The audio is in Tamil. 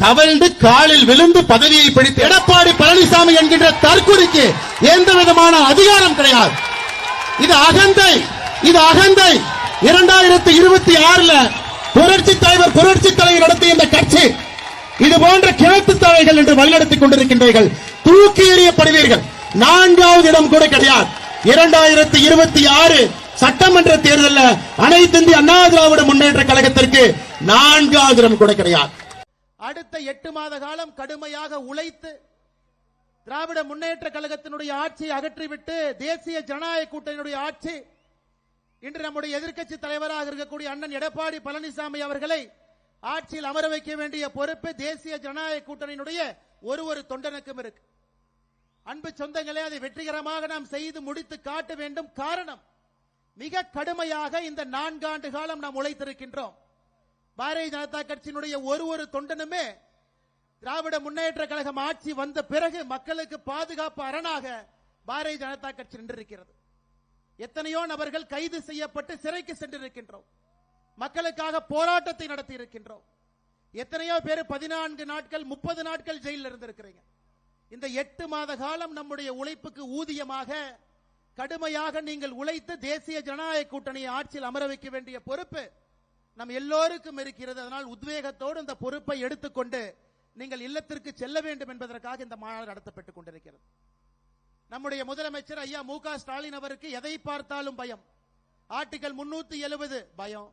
தவழ்ந்து காலில் விழுந்து பதவியை பிடித்து எடப்பாடி பழனிசாமி என்கின்ற தற்குறிக்கு எந்த விதமான அதிகாரம் கிடையாது. இது அகந்தை, இது அகந்தை. 2026 புரட்சித் தலைவர் நடத்திய இந்த கட்சி இது போன்ற கிழக்கு தலைகள் என்று வழிநடத்திக் கொண்டிருக்கின்றீர்கள். தூக்கி எறியப்படுவீர்கள். 4வது இடம் கூட கிடையாது. 2026 சட்டமன்ற தேர்தலில் அனைத்து இந்திய அண்ணா திராவிட முன்னேற்ற கழகத்திற்கு 4வது இடம் கூட கிடையாது. அடுத்த 8 மாத காலம் கடுமையாக உழைத்து திராவிட முன்னேற்ற கழகத்தினுடைய ஆட்சியை அகற்றிவிட்டு தேசிய ஜனநாயக கூட்டணியுடைய ஆட்சி இன்று நம்முடைய எதிர்க்கட்சி தலைவராக இருக்கக்கூடிய அண்ணன் எடப்பாடி பழனிசாமி அவர்களை ஆட்சியில் அமர வைக்க வேண்டிய பொறுப்பு தேசிய ஜனநாயக கூட்டணியினுடைய ஒரு தொண்டனுக்கும் இருக்கு. அன்பு சொந்தங்களே, அதை வெற்றிகரமாக நாம் செய்து முடித்து காட்ட வேண்டும். காரணம், மிக கடுமையாக இந்த 4 ஆண்டு காலம் நாம் உழைத்திருக்கின்றோம். பாரதிய ஜனதா கட்சியினுடைய ஒரு தொண்டனுமே திராவிட முன்னேற்ற கழகம் ஆட்சி வந்த பிறகு மக்களுக்கு பாதுகாப்பு அரணாக பாரதிய ஜனதா கட்சி நின்றிருக்கிறது. எத்தனையோ நபர்கள் கைது செய்யப்பட்டு சிறைக்கு சென்றிருக்கின்றோம். மக்களுக்காக போராட்டத்தை நடத்தி இருக்கின்றோம். எத்தனையோ பேர் 14 நாட்கள் 30 நாட்கள் ஜெயிலில் இருந்திருக்கிறீங்க. இந்த 8 மாத காலம் நம்முடைய உழைப்புக்கு ஊதியமாக கடுமையாக நீங்கள் உழைத்து தேசிய ஜனநாயக கூட்டணியை ஆட்சியில் அமர வைக்க வேண்டிய பொறுப்பு நம் எல்லோருக்கும் இருக்கிறது. அதனால் உத்வேகத்தோடு இந்த பொறுப்பை எடுத்துக்கொண்டு நீங்கள் இல்லத்திற்கு செல்ல வேண்டும் என்பதற்காக இந்த மாநாடு நடத்தப்பட்டுக் கொண்டிருக்கிறது. நம்முடைய முதலமைச்சர் ஐயா மு க ஸ்டாலின் அவருக்கு எதை பார்த்தாலும் பயம். ஆர்டிகல் 370 பயம்,